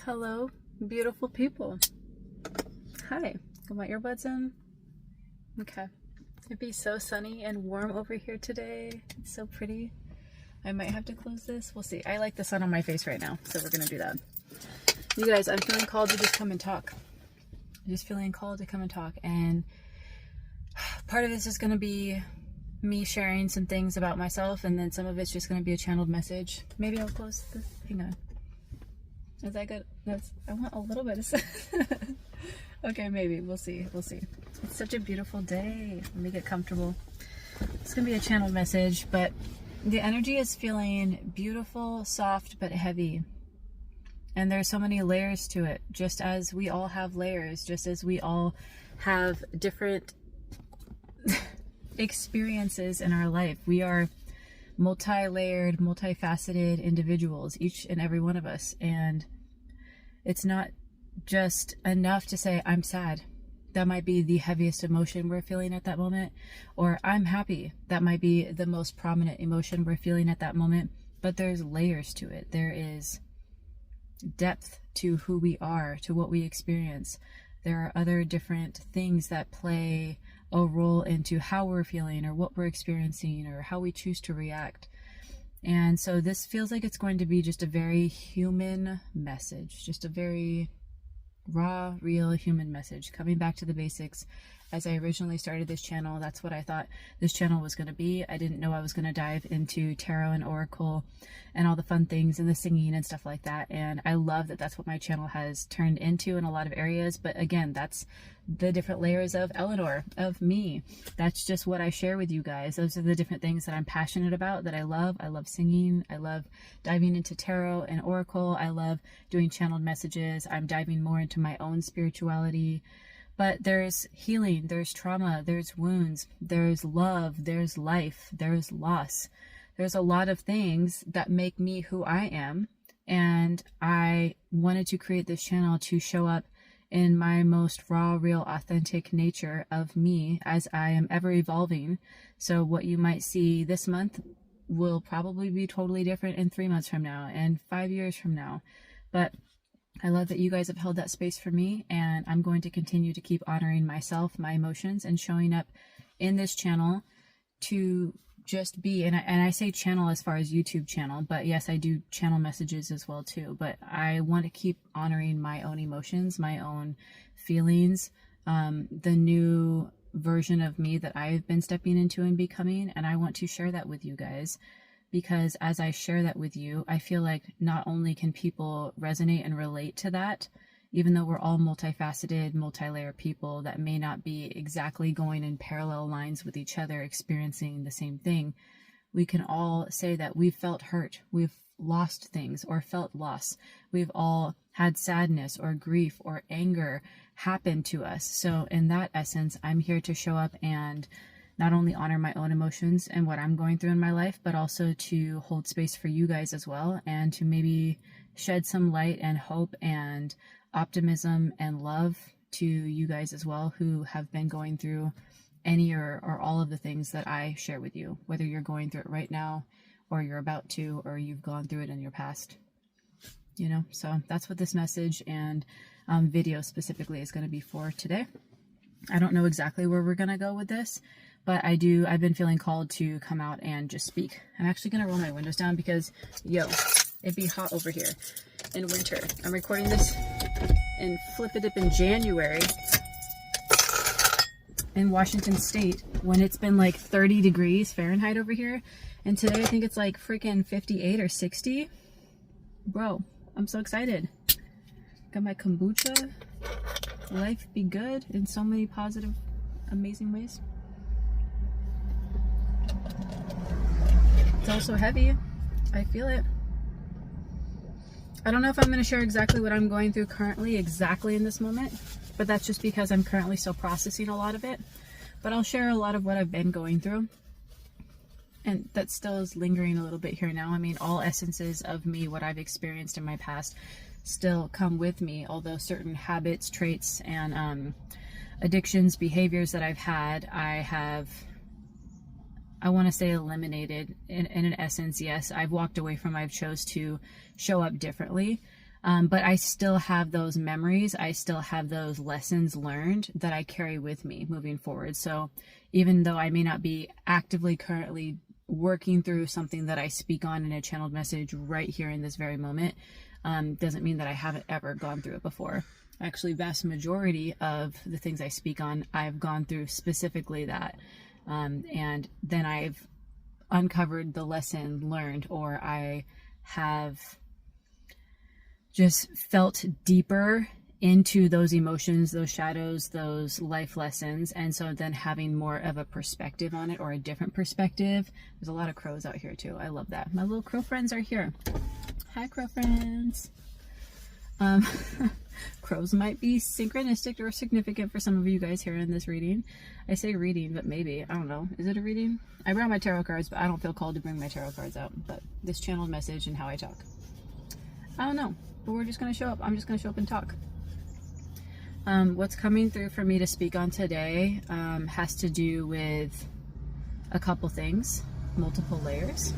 Hello, beautiful people. Hi, got my earbuds in? Okay. It'd be so sunny and warm over here today. It's so pretty. I might have to close this. We'll see. I like the sun on my face right now, so we're gonna do that. You guys, I'm feeling called to just come and talk. I'm just feeling called to come and talk, and part of this is gonna be me sharing some things about myself, and then some of it's just gonna be a channeled message. Maybe I'll close this. Hang on. Is that good? I want a little bit of okay, maybe. We'll see. We'll see. It's such a beautiful day. Let me get comfortable. It's going to be a channeled message, but the energy is feeling beautiful, soft, but heavy. And there's so many layers to it, just as we all have layers, just as we all have different experiences in our life. We are multi-layered, multifaceted individuals, each and every one of us, and it's not just enough to say I'm sad. That might be the heaviest emotion we're feeling at that moment, or I'm happy. That might be the most prominent emotion we're feeling at that moment, but there's layers to it. There is depth to who we are, to what we experience. There are other different things that play a role into how we're feeling or what we're experiencing or how we choose to react. And so this feels like it's going to be just a very human message, just a very raw, real human message, coming back to the basics. As I originally started this channel, that's what I thought this channel was going to be. I didn't know I was going to dive into tarot and oracle and all the fun things and the singing and stuff like that. And I love that that's what my channel has turned into in a lot of areas. But again, that's the different layers of Eleanor, of me. That's just what I share with you guys. Those are the different things that I'm passionate about, that I love. I love singing. I love diving into tarot and oracle. I love doing channeled messages. I'm diving more into my own spirituality. But there's healing, there's trauma, there's wounds, there's love, there's life, there's loss. There's a lot of things that make me who I am. And I wanted to create this channel to show up in my most raw, real, authentic nature of me as I am ever evolving. So what you might see this month will probably be totally different in 3 months from now and 5 years from now. But I love that you guys have held that space for me, and I'm going to continue to keep honoring myself, my emotions, and showing up in this channel to just be, and I say channel as far as YouTube channel, but yes, I do channel messages as well too, but I want to keep honoring my own emotions, my own feelings, the new version of me that I've been stepping into and becoming, and I want to share that with you guys. Because as I share that with you, I feel like not only can people resonate and relate to that, even though we're all multifaceted, multi-layered people that may not be exactly going in parallel lines with each other, experiencing the same thing, we can all say that we've felt hurt, we've lost things or felt loss. We've all had sadness or grief or anger happen to us. So in that essence, I'm here to show up and not only honor my own emotions and what I'm going through in my life, but also to hold space for you guys as well, and to maybe shed some light and hope and optimism and love to you guys as well, who have been going through any or all of the things that I share with you, whether you're going through it right now or you're about to, or you've gone through it in your past, you know. So that's what this message and video specifically is going to be for today. I don't know exactly where we're going to go with this, but I've been feeling called to come out and just speak. I'm actually going to roll my windows down because, it'd be hot over here in winter. I'm recording this in Flip-a-Dip in January in Washington State when it's been like 30 degrees Fahrenheit over here. And today I think it's like freaking 58 or 60. Bro, I'm so excited. Got my kombucha. Life be good in so many positive, amazing ways. It's also heavy. I feel it. I don't know if I'm going to share exactly what I'm going through currently, exactly in this moment, but that's just because I'm currently still processing a lot of it. But I'll share a lot of what I've been going through. And that still is lingering a little bit here now. I mean, all essences of me, what I've experienced in my past, still come with me, although certain habits, traits, and addictions, behaviors that I've had, I want to say eliminated in an essence. Yes, I've walked away from, I've chose to show up differently. But I still have those memories. I still have those lessons learned that I carry with me moving forward. So even though I may not be actively currently working through something that I speak on in a channeled message right here in this very moment, doesn't mean that I haven't ever gone through it before. Actually, vast majority of the things I speak on, I've gone through specifically that. And then I've uncovered the lesson learned, or I have just felt deeper into those emotions, those shadows, those life lessons. And so then having more of a perspective on it, or a different perspective. There's a lot of crows out here too. I love that. My little crow friends are here. Hi, crow friends. Crows might be synchronistic or significant for some of you guys here in this reading. I say reading, but maybe, I don't know. Is it a reading? I brought my tarot cards, but I don't feel called to bring my tarot cards out. But this channeled message and how I talk, I don't know. But we're just going to show up. I'm just going to show up and talk. What's coming through for me to speak on today has to do with a couple things, multiple layers.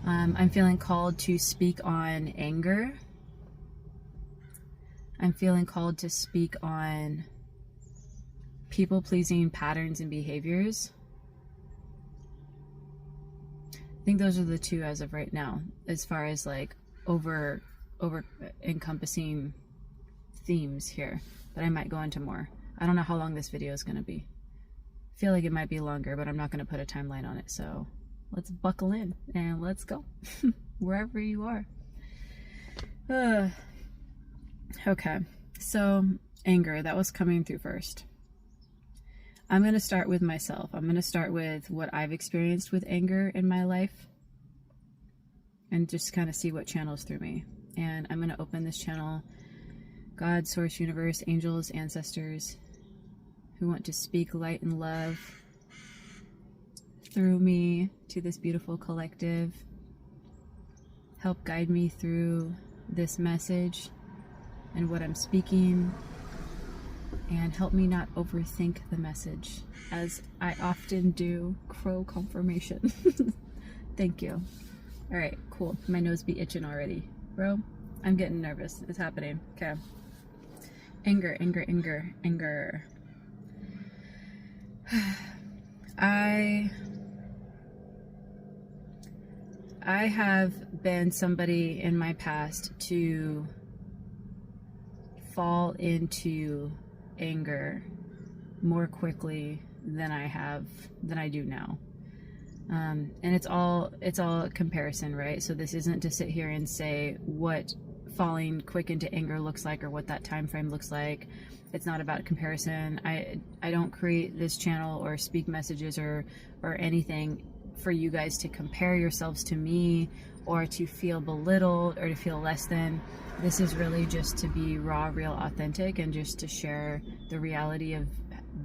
I'm feeling called to speak on anger. I'm feeling called to speak on people-pleasing patterns and behaviors. I think those are the two as of right now, as far as like over encompassing themes here, but I might go into more. I don't know how long this video is going to be. I feel like it might be longer, but I'm not going to put a timeline on it. So let's buckle in and let's go wherever you are. Okay, so anger, that was coming through first. I'm going to start with myself. I'm going to start with what I've experienced with anger in my life and just kind of see what channels through me. And I'm going to open this channel, God, Source, Universe, angels, ancestors who want to speak light and love through me to this beautiful collective. Help guide me through this message and what I'm speaking, and help me not overthink the message, as I often do. Crow confirmation. Thank you. All right, cool. My nose be itching already. Bro, I'm getting nervous. It's happening. Okay. Anger, anger, anger, anger. I have been somebody in my past to fall into anger more quickly than I do now. And it's all a comparison, right? So this isn't to sit here and say what falling quick into anger looks like or what that time frame looks like. It's not about comparison. I don't create this channel or speak messages or anything for you guys to compare yourselves to me or to feel belittled or to feel less than. This is really just to be raw, real, authentic, and just to share the reality of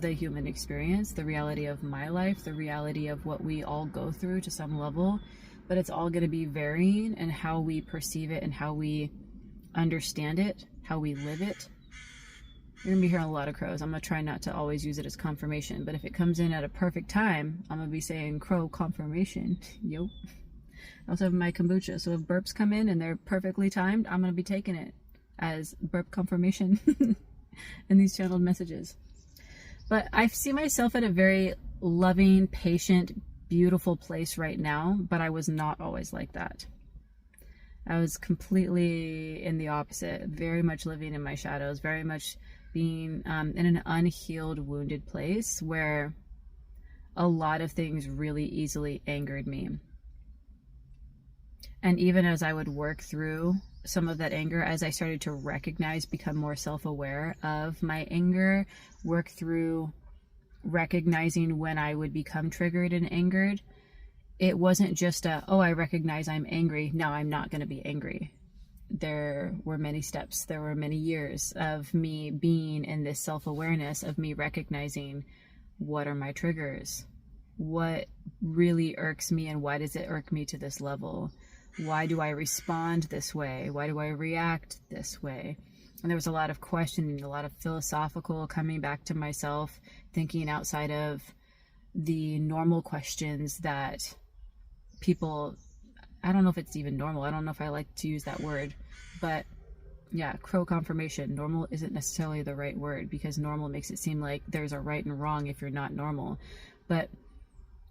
the human experience, the reality of my life, the reality of what we all go through to some level. But it's all going to be varying in how we perceive it and how we understand it, how we live it. You're going to be hearing a lot of crows. I'm going to try not to always use it as confirmation, but if it comes in at a perfect time, I'm going to be saying crow confirmation. Yup. I also have my kombucha, so if burps come in and they're perfectly timed, I'm going to be taking it as burp confirmation in these channeled messages. But I see myself at a very loving, patient, beautiful place right now, but I was not always like that. I was completely in the opposite, very much living in my shadows, very much being in an unhealed, wounded place where a lot of things really easily angered me. And even as I would work through some of that anger, as I started to recognize, become more self-aware of my anger, work through recognizing when I would become triggered and angered, it wasn't just oh, I recognize I'm angry, now I'm not going to be angry. There were many steps, there were many years of me being in this self-awareness, of me recognizing what are my triggers, what really irks me, and why does it irk me to this level? Why do I respond this way? Why do I react this way? And there was a lot of questioning, a lot of philosophical coming back to myself, thinking outside of the normal questions that people, I don't know if it's even normal. I don't know if I like to use that word, But yeah, crow confirmation. Normal isn't necessarily the right word, because normal makes it seem like there's a right and wrong if you're not normal. But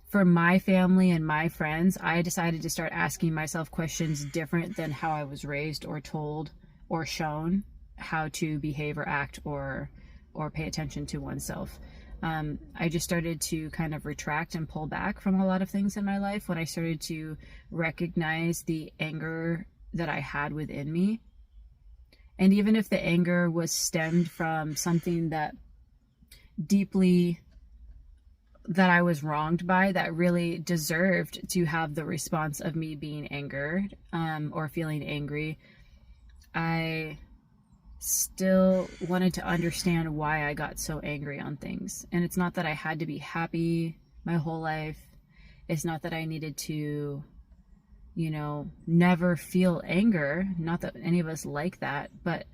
for my family and my friends, I decided to start asking myself questions different than how I was raised or told or shown how to behave or act or pay attention to oneself. I just started to kind of retract and pull back from a lot of things in my life when I started to recognize the anger that I had within me. And even if the anger was stemmed from something that I was wronged by, that really deserved to have the response of me being angered, or feeling angry, I still wanted to understand why I got so angry on things. And it's not that I had to be happy my whole life. It's not that I needed to, never feel anger. Not that any of us like that, but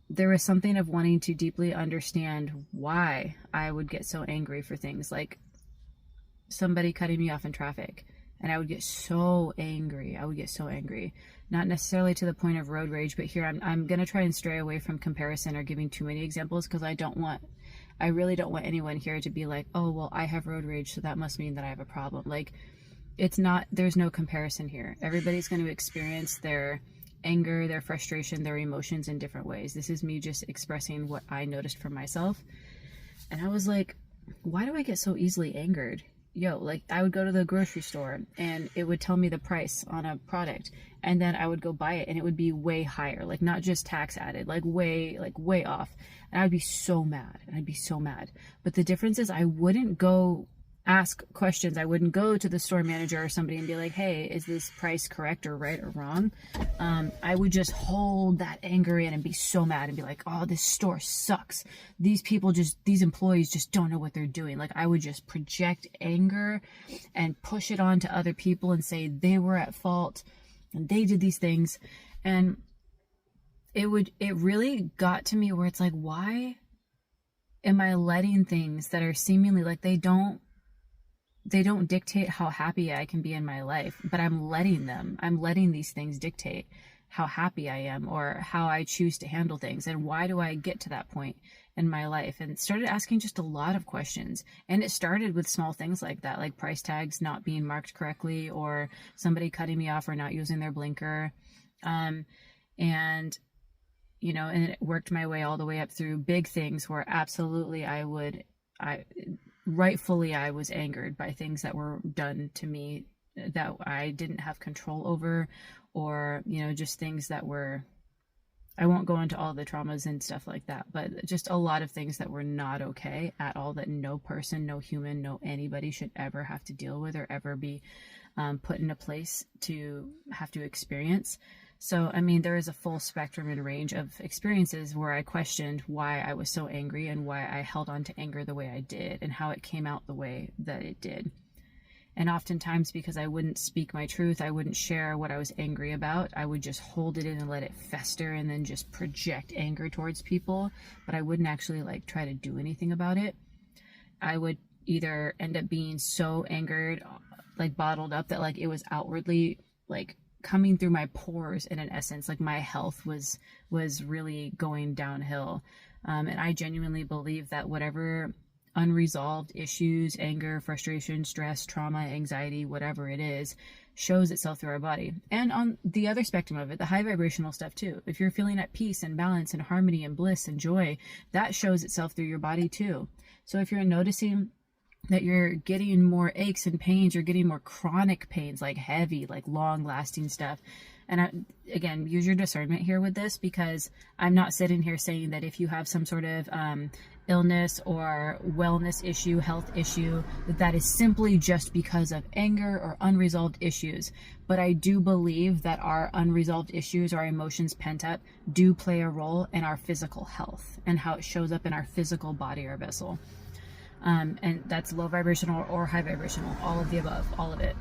there was something of wanting to deeply understand why I would get so angry for things like somebody cutting me off in traffic. And I would get so angry. Not necessarily to the point of road rage, but here I'm going to try and stray away from comparison or giving too many examples, because I really don't want anyone here to be like, oh, well, I have road rage, so that must mean that I have a problem. Like, there's no comparison here. Everybody's going to experience their anger, their frustration, their emotions in different ways. This is me just expressing what I noticed for myself. And I was like, why do I get so easily angered? Like, I would go to the grocery store and it would tell me the price on a product, and then I would go buy it and it would be way higher, like not just tax added, like way off. And I'd be so mad, But the difference is I wouldn't go ask questions. I wouldn't go to the store manager or somebody and be like, hey, is this price correct or right or wrong? I would just hold that anger in and be so mad and be like, oh, this store sucks. These employees just don't know what they're doing. Like, I would just project anger and push it on to other people and say they were at fault and they did these things. And it really got to me where it's like, why am I letting things that are seemingly like they don't dictate how happy I can be in my life, but I'm letting these things dictate how happy I am or how I choose to handle things. And why do I get to that point in my life? And started asking just a lot of questions. And it started with small things like that, like price tags not being marked correctly, or somebody cutting me off or not using their blinker. And it worked my way all the way up through big things where absolutely rightfully I was angered by things that were done to me that I didn't have control over, or, just things that were, I won't go into all the traumas and stuff like that, but just a lot of things that were not okay at all, that no person, no human, no anybody should ever have to deal with or ever be put in a place to have to experience. So, there is a full spectrum and range of experiences where I questioned why I was so angry and why I held on to anger the way I did and how it came out the way that it did. And oftentimes, because I wouldn't speak my truth, I wouldn't share what I was angry about, I would just hold it in and let it fester and then just project anger towards people, but I wouldn't actually try to do anything about it. I would either end up being so angered, bottled up, that it was outwardly coming through my pores, in an essence, my health was really going downhill. And I genuinely believe that whatever unresolved issues, anger, frustration, stress, trauma, anxiety, whatever it is, shows itself through our body. And on the other spectrum of it, the high vibrational stuff too. If you're feeling at peace and balance and harmony and bliss and joy, that shows itself through your body too. So if you're noticing that you're getting more aches and pains, you're getting more chronic pains, heavy, long lasting stuff. And again, use your discernment here with this, because I'm not sitting here saying that if you have some sort of illness or wellness issue, health issue, that is simply just because of anger or unresolved issues. But I do believe that our unresolved issues, our emotions pent up, do play a role in our physical health and how it shows up in our physical body or vessel. And that's low vibrational or high vibrational, all of the above, all of it.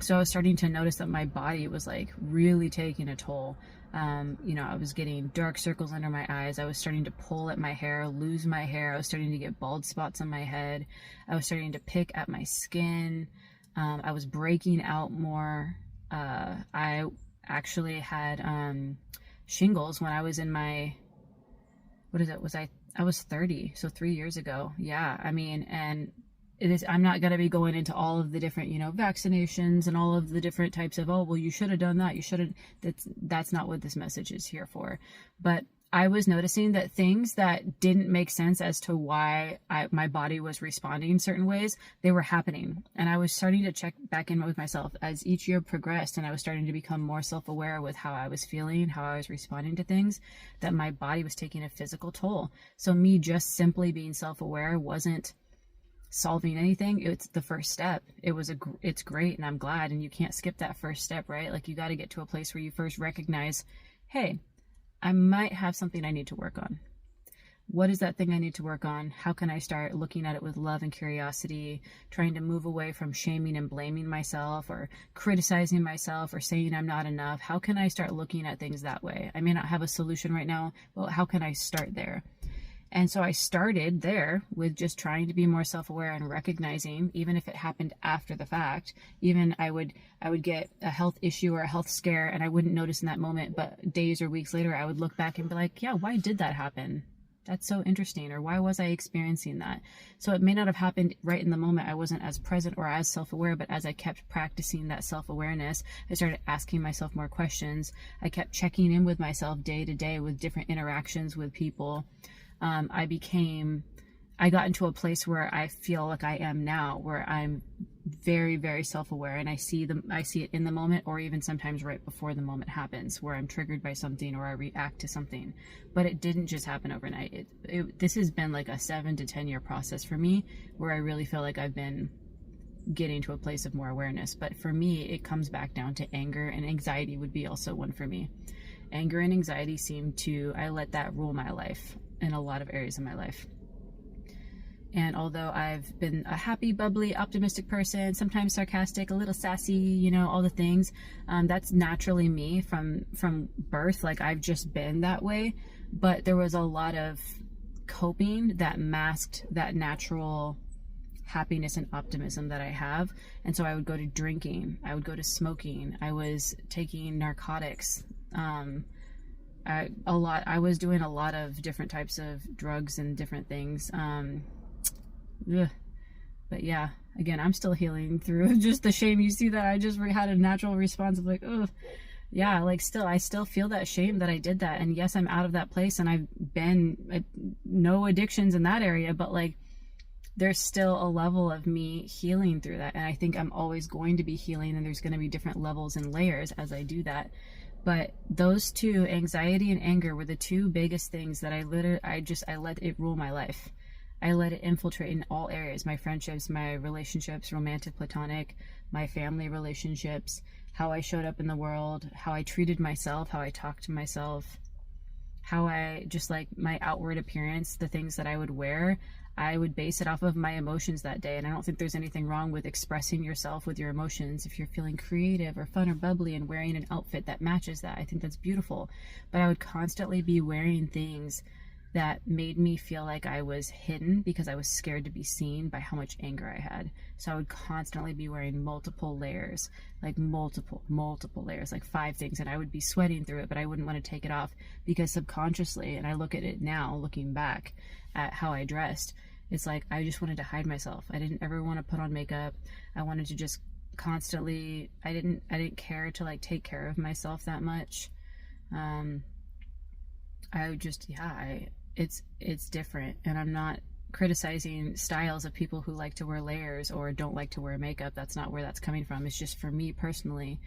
So I was starting to notice that my body was really taking a toll. I was getting dark circles under my eyes. I was starting to pull at my hair, lose my hair. I was starting to get bald spots on my head. I was starting to pick at my skin. I was breaking out more. I actually had shingles when I was in my, what is it? I was 30, so 3 years ago. Yeah, I mean, and it is, I'm not going to be going into all of the different, vaccinations and all of the different types of, oh, well, you should have done that. You should have, that's not what this message is here for. But I was noticing that things that didn't make sense as to why my body was responding in certain ways, they were happening. And I was starting to check back in with myself as each year progressed, and I was starting to become more self-aware with how I was feeling, how I was responding to things, that my body was taking a physical toll. So me just simply being self-aware wasn't solving anything. It's the first step. It's great, and I'm glad, and you can't skip that first step, right? Like, you got to get to a place where you first recognize, hey, I might have something I need to work on. What is that thing I need to work on? How can I start looking at it with love and curiosity, trying to move away from shaming and blaming myself or criticizing myself or saying I'm not enough? How can I start looking at things that way? I may not have a solution right now. Well, how can I start there? And so I started there with just trying to be more self-aware and recognizing, even if it happened after the fact, even I would get a health issue or a health scare and I wouldn't notice in that moment, but days or weeks later, I would look back and be like, yeah, why did that happen? That's so interesting. Or why was I experiencing that? So it may not have happened right in the moment. I wasn't as present or as self-aware, but as I kept practicing that self-awareness, I started asking myself more questions. I kept checking in with myself day to day with different interactions with people. I got into a place where I feel like I am now, where I'm very, very self-aware, and I see it in the moment, or even sometimes right before the moment happens, where I'm triggered by something or I react to something. But it didn't just happen overnight. This has been like a 7 to 10 year process for me, where I really feel like I've been getting to a place of more awareness. But for me, it comes back down to anger, and anxiety would be also one for me. Anger and anxiety I let that rule my life in a lot of areas of my life. And although I've been a happy, bubbly, optimistic person, sometimes sarcastic, a little sassy, all the things, that's naturally me from birth. Like, I've just been that way. But there was a lot of coping that masked that natural happiness and optimism that I have. And so I would go to drinking, I would go to smoking, I was taking narcotics, I was doing a lot of different types of drugs and different things. But yeah, again, I'm still healing through just the shame. You see that I just had a natural response of like, oh yeah, like I still feel that shame that I did that. And yes, I'm out of that place, and I've been no addictions in that area, but like, there's still a level of me healing through that. And I think I'm always going to be healing, and there's going to be different levels and layers as I do that. But those two, anxiety and anger, were the two biggest things that I let it rule my life. I let it infiltrate in all areas: my friendships, my relationships, romantic, platonic, my family relationships, how I showed up in the world, how I treated myself, how I talked to myself, how I just, like, my outward appearance, the things that I would wear, I would base it off of my emotions that day. And I don't think there's anything wrong with expressing yourself with your emotions. If you're feeling creative or fun or bubbly and wearing an outfit that matches that, I think that's beautiful. But I would constantly be wearing things that made me feel like I was hidden because I was scared to be seen by how much anger I had. So I would constantly be wearing multiple layers, like multiple layers, like 5 things, and I would be sweating through it, but I wouldn't want to take it off because subconsciously, and I look at it now, looking back at how I dressed, it's like I just wanted to hide myself. I didn't ever want to put on makeup. I wanted to just constantly, I didn't care to like take care of myself that much. I would just, it's different. And I'm not criticizing styles of people who like to wear layers or don't like to wear makeup. That's not where that's coming from. It's just for me personally,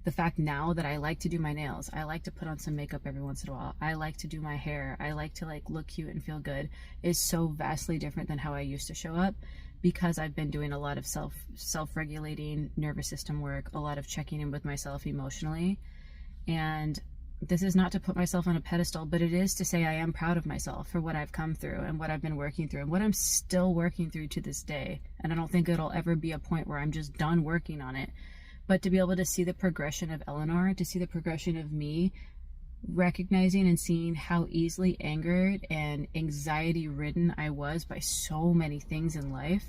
the fact now that I like to do my nails, I like to put on some makeup every once in a while, I like to do my hair, I like to like look cute and feel good, is so vastly different than how I used to show up, because I've been doing a lot of self-regulating nervous system work, a lot of checking in with myself emotionally. And this is not to put myself on a pedestal, but it is to say I am proud of myself for what I've come through and what I've been working through and what I'm still working through to this day. And I don't think it'll ever be a point where I'm just done working on it. But to be able to see the progression of Eleanor, to see the progression of me, recognizing and seeing how easily angered and anxiety ridden I was by so many things in life,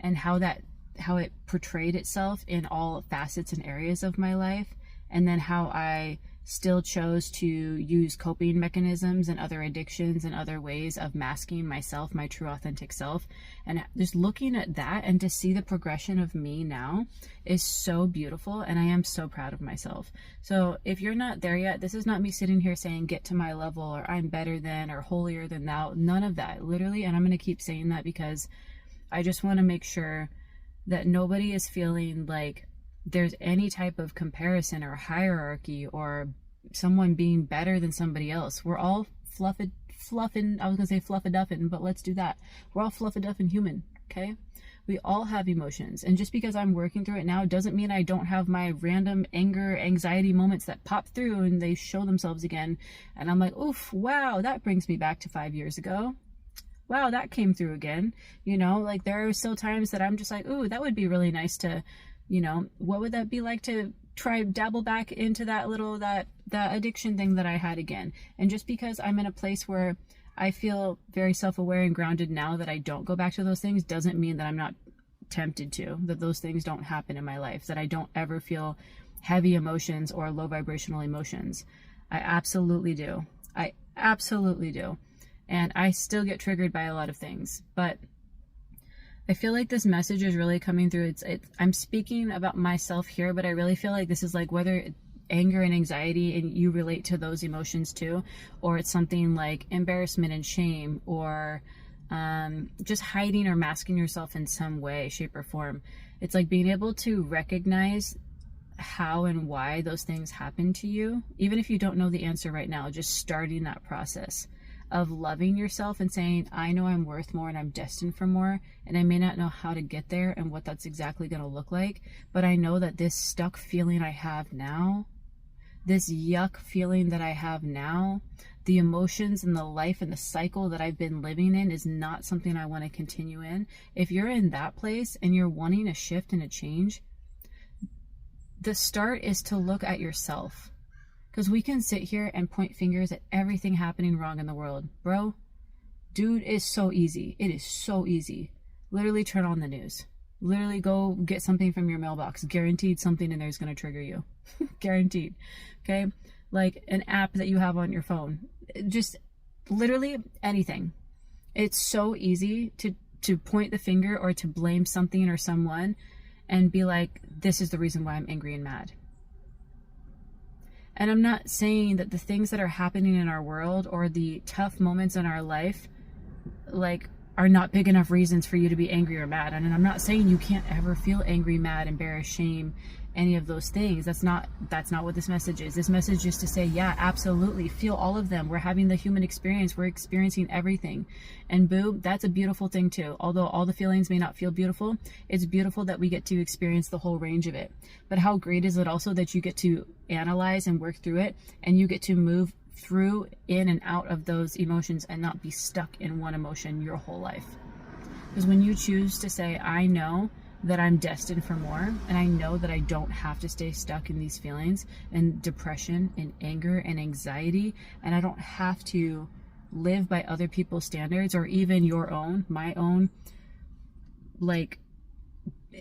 and how it portrayed itself in all facets and areas of my life, and then how I still chose to use coping mechanisms and other addictions and other ways of masking myself, my true authentic self. And just looking at that and to see the progression of me now is so beautiful, and I am so proud of myself. So if you're not there yet, this is not me sitting here saying get to my level or I'm better than or holier than thou. None of that, literally. And I'm going to keep saying that because I just want to make sure that nobody is feeling like there's any type of comparison or hierarchy or someone being better than somebody else. We're all fluffing, I was gonna say fluffaduffin, but let's do that. We're all fluffaduffin human, okay? We all have emotions, and just because I'm working through it now doesn't mean I don't have my random anger, anxiety moments that pop through and they show themselves again, and I'm like, oof, wow, that brings me back to 5 years ago. Wow, that came through again. You know, like there are still times that I'm just like, ooh, that would be really nice to, you know, what would that be like to try dabble back into that addiction thing that I had again. And just because I'm in a place where I feel very self-aware and grounded now that I don't go back to those things doesn't mean that I'm not tempted to, that those things don't happen in my life, that I don't ever feel heavy emotions or low vibrational emotions. I absolutely do. I absolutely do. And I still get triggered by a lot of things, but I feel like this message is really coming through. I'm speaking about myself here, but I really feel like this is like whether anger and anxiety and you relate to those emotions too, or it's something like embarrassment and shame, or just hiding or masking yourself in some way, shape, or form. It's like being able to recognize how and why those things happen to you, even if you don't know the answer right now, just starting that process of loving yourself and saying, I know I'm worth more and I'm destined for more, and I may not know how to get there and what that's exactly going to look like, but I know that this stuck feeling I have now, this yuck feeling that I have now, the emotions and the life and the cycle that I've been living in is not something I want to continue in. If you're in that place and you're wanting a shift and a change, the start is to look at yourself. Because we can sit here and point fingers at everything happening wrong in the world. Bro, dude, it's so easy. It is so easy. Literally turn on the news. Literally go get something from your mailbox. Guaranteed something in there is going to trigger you. Guaranteed. Okay? Like an app that you have on your phone. Just literally anything. It's so easy to point the finger or to blame something or someone and be like, this is the reason why I'm angry and mad. And I'm not saying that the things that are happening in our world or the tough moments in our life, like, are not big enough reasons for you to be angry or mad. And I'm not saying you can't ever feel angry, mad, embarrassed, shame, any of those things. That's not what this message is. This message is to say, yeah, absolutely, feel all of them. We're having the human experience. We're experiencing everything. And boo, that's a beautiful thing too. Although all the feelings may not feel beautiful, it's beautiful that we get to experience the whole range of it. But how great is it also that you get to analyze and work through it, and you get to move through, in and out of those emotions and not be stuck in one emotion your whole life. Because when you choose to say, I know that I'm destined for more, and I know that I don't have to stay stuck in these feelings and depression and anger and anxiety, and I don't have to live by other people's standards or even your own, my own, like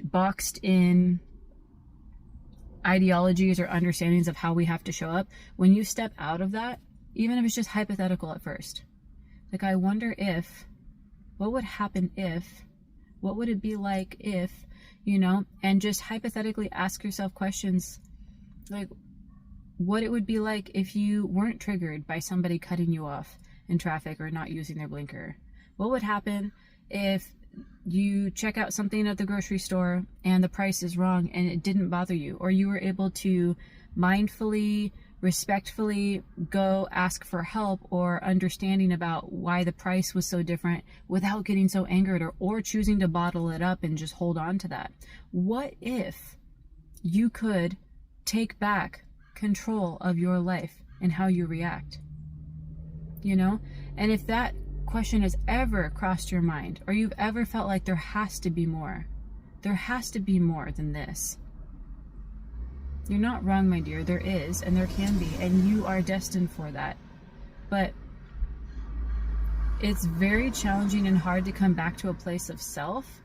boxed in ideologies or understandings of how we have to show up. When you step out of that, even if it's just hypothetical at first, like, I wonder if, what would happen if, what would it be like if, you know, and just hypothetically ask yourself questions like what it would be like if you weren't triggered by somebody cutting you off in traffic or not using their blinker. What would happen if you check out something at the grocery store and the price is wrong and it didn't bother you, or you were able to mindfully, respectfully go ask for help or understanding about why the price was so different without getting so angered, or choosing to bottle it up and just hold on to that. What if you could take back control of your life and how you react? You know? And if that question has ever crossed your mind, or you've ever felt like there has to be more than this, you're not wrong, my dear. There is, and there can be, and you are destined for that. But it's very challenging and hard to come back to a place of self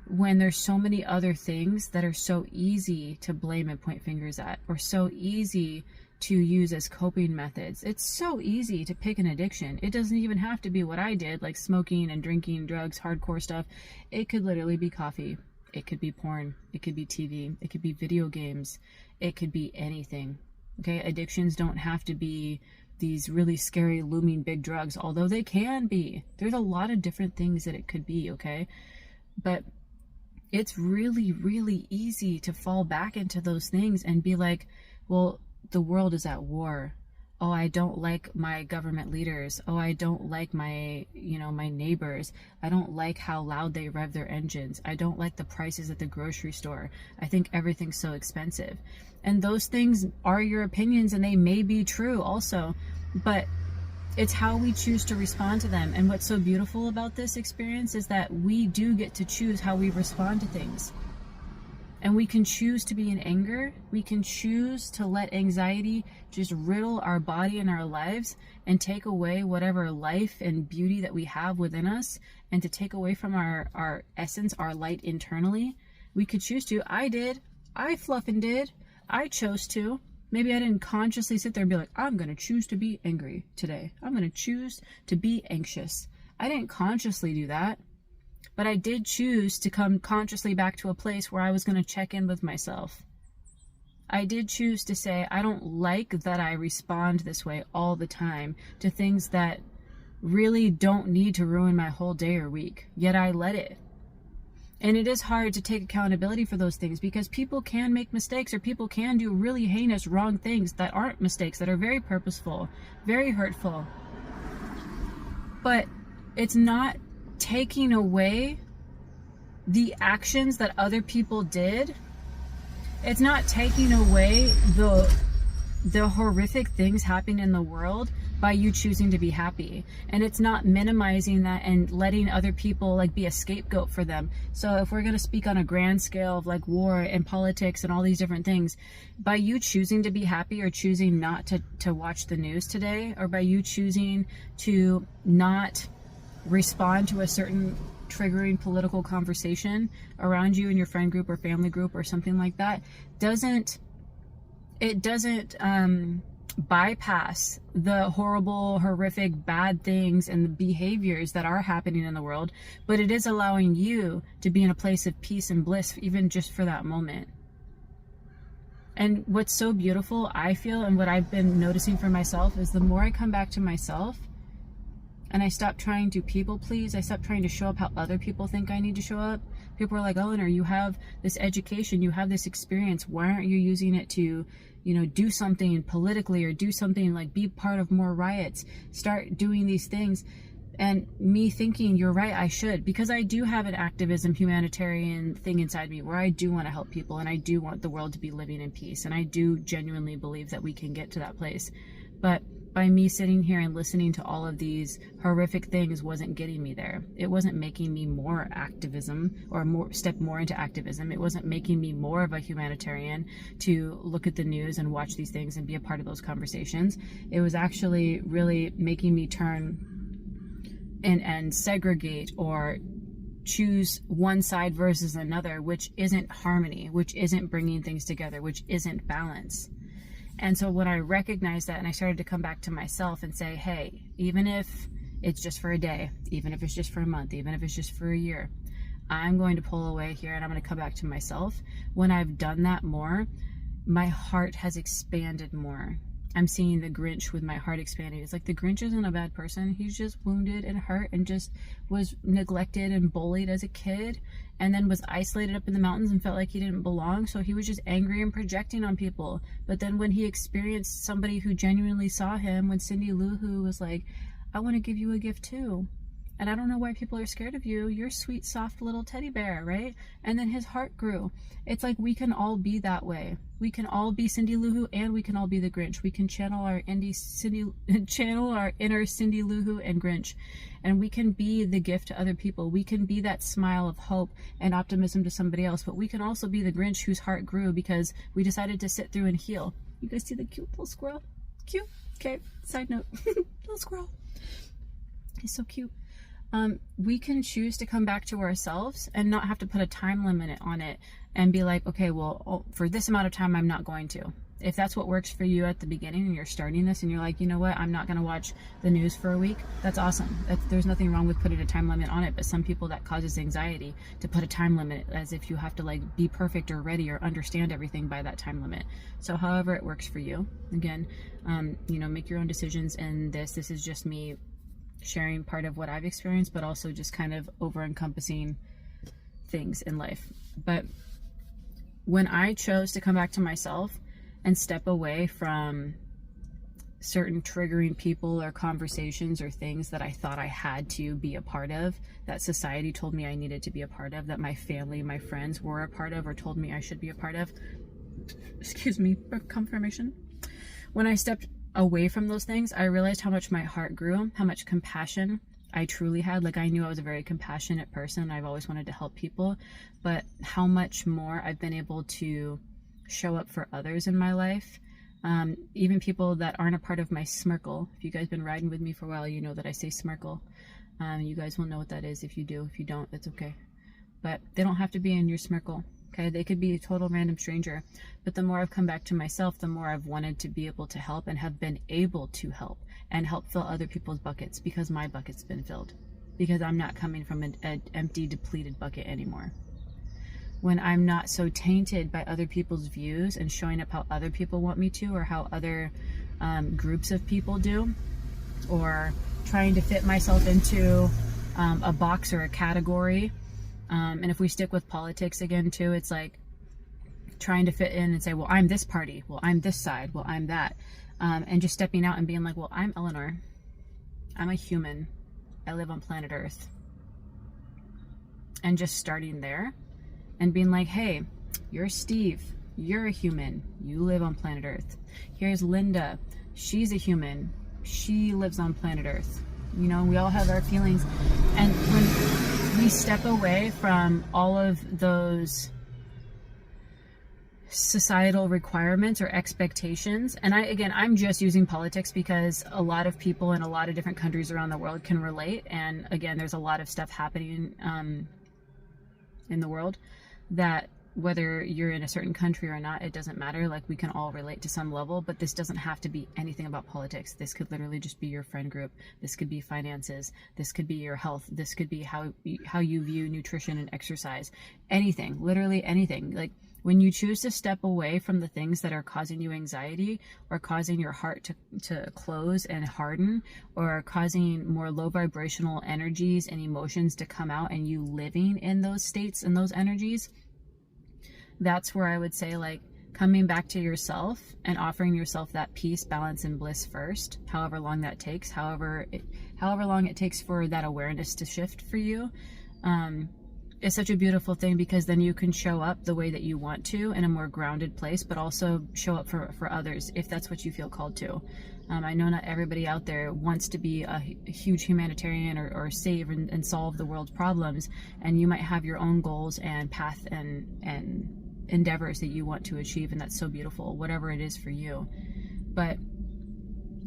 when there's so many other things that are so easy to blame and point fingers at, or so easy to use as coping methods. It's so easy to pick an addiction. It doesn't even have to be what I did, like smoking and drinking, drugs, hardcore stuff. It could literally be coffee. It could be porn. It could be TV. It could be video games. It could be anything. Okay, addictions don't have to be these really scary looming big drugs, although they can be. There's a lot of different things that it could be, okay? But it's really, really easy to fall back into those things and be like, well, the world is at war. Oh, I don't like my government leaders. Oh, I don't like my neighbors. I don't like how loud they rev their engines. I don't like the prices at the grocery store. I think everything's so expensive. And those things are your opinions, and they may be true also, but it's how we choose to respond to them. And what's so beautiful about this experience is that we do get to choose how we respond to things. And we can choose to be in anger. We can choose to let anxiety just riddle our body and our lives and take away whatever life and beauty that we have within us, and to take away from our essence, our light internally. We could choose to. I did. I fluffin' did. I chose to. Maybe I didn't consciously sit there and be like, I'm going to choose to be angry today. I'm going to choose to be anxious. I didn't consciously do that. But I did choose to come consciously back to a place where I was going to check in with myself. I did choose to say, I don't like that I respond this way all the time to things that really don't need to ruin my whole day or week. Yet I let it. And it is hard to take accountability for those things, because people can make mistakes, or people can do really heinous, wrong things that aren't mistakes, that are very purposeful, very hurtful. But it's not taking away the actions that other people did. It's not taking away the horrific things happening in the world by you choosing to be happy. And it's not minimizing that and letting other people like be a scapegoat for them. So if we're going to speak on a grand scale of like war and politics and all these different things, by you choosing to be happy, or choosing not to watch the news today, or by you choosing to not respond to a certain triggering political conversation around you in your friend group or family group or something like that, doesn't bypass the horrible, horrific, bad things and the behaviors that are happening in the world, but it is allowing you to be in a place of peace and bliss, even just for that moment. And what's so beautiful, I feel, and what I've been noticing for myself, is the more I come back to myself and I stop trying to people please, I stop trying to show up how other people think I need to show up. People are like, Eleanor, you have this education, you have this experience, why aren't you using it to, do something politically, or do something like be part of more riots, start doing these things? And me thinking, you're right, I should, because I do have an activism, humanitarian thing inside me where I do want to help people, and I do want the world to be living in peace, and I do genuinely believe that we can get to that place. But by me sitting here and listening to all of these horrific things wasn't getting me there. It wasn't making me more activism, or step more into activism. It wasn't making me more of a humanitarian to look at the news and watch these things and be a part of those conversations. It was actually really making me turn and segregate, or choose one side versus another, which isn't harmony, which isn't bringing things together, which isn't balance. And so when I recognized that, and I started to come back to myself and say, hey, even if it's just for a day, even if it's just for a month, even if it's just for a year, I'm going to pull away here and I'm going to come back to myself. When I've done that more, my heart has expanded more. I'm seeing the Grinch with my heart expanding. It's like, the Grinch isn't a bad person. He's just wounded and hurt and just was neglected and bullied as a kid, and then was isolated up in the mountains and felt like he didn't belong. So he was just angry and projecting on people. But then when he experienced somebody who genuinely saw him, when Cindy Lou Who was like, I want to give you a gift too. And I don't know why people are scared of you. You're a sweet, soft little teddy bear, right? And then his heart grew. It's like we can all be that way. We can all be Cindy Lou Who, and we can all be the Grinch. We can channel our inner Cindy Lou Who and Grinch. And we can be the gift to other people. We can be that smile of hope and optimism to somebody else. But we can also be the Grinch whose heart grew because we decided to sit through and heal. You guys see the cute little squirrel? Cute? Okay, side note. Little squirrel. He's so cute. We can choose to come back to ourselves and not have to put a time limit on it and be like, okay, well, for this amount of time, I'm not going to. If that's what works for you at the beginning and you're starting this and you're like, you know what, I'm not going to watch the news for a week, that's awesome. There's nothing wrong with putting a time limit on it. But some people, that causes anxiety to put a time limit, as if you have to like be perfect or ready or understand everything by that time limit. So however it works for you, again, make your own decisions. And this is just me sharing part of what I've experienced, but also just kind of over encompassing things in life. But when I chose to come back to myself and step away from certain triggering people or conversations or things that I thought I had to be a part of, that society told me I needed to be a part of, that my family, my friends were a part of or told me I should be a part of, confirmation. When I stepped away from those things, I realized how much my heart grew, how much compassion I truly had. Like, I knew I was a very compassionate person. I've always wanted to help people, but how much more I've been able to show up for others in my life, even people that aren't a part of my smirkle. If you guys been riding with me for a while, you know that I say smirkle. You guys will know what that is. If you do, if you don't, it's okay. But they don't have to be in your smirkle. Okay, they could be a total random stranger. But the more I've come back to myself, the more I've wanted to be able to help and have been able to help and help fill other people's buckets, because my bucket's been filled, because I'm not coming from an empty, depleted bucket anymore. When I'm not so tainted by other people's views and showing up how other people want me to, or how other groups of people do, or trying to fit myself into a box or a category. And if we stick with politics again too, it's like trying to fit in and say, well, I'm this party, well, I'm this side, well, I'm that. And just stepping out and being like, well, I'm Eleanor. I'm a human. I live on planet Earth. And just starting there and being like, hey, you're Steve. You're a human. You live on planet Earth. Here's Linda. She's a human. She lives on planet Earth. We all have our feelings. And when we step away from all of those societal requirements or expectations, and I'm just using politics because a lot of people in a lot of different countries around the world can relate. And again, there's a lot of stuff happening in the world that, whether you're in a certain country or not, it doesn't matter. Like, we can all relate to some level, but this doesn't have to be anything about politics. This could literally just be your friend group. This could be finances. This could be your health. This could be how you view nutrition and exercise. Anything, literally anything. Like, when you choose to step away from the things that are causing you anxiety, or causing your heart to close and harden, or causing more low vibrational energies and emotions to come out, and you living in those states and those energies, that's where I would say, like, coming back to yourself and offering yourself that peace, balance, and bliss first, however long that takes, however long it takes for that awareness to shift for you, is such a beautiful thing, because then you can show up the way that you want to in a more grounded place, but also show up for others if that's what you feel called to. I know not everybody out there wants to be a huge humanitarian or save and solve the world's problems, and you might have your own goals and path and endeavors that you want to achieve, and that's so beautiful, whatever it is for you. But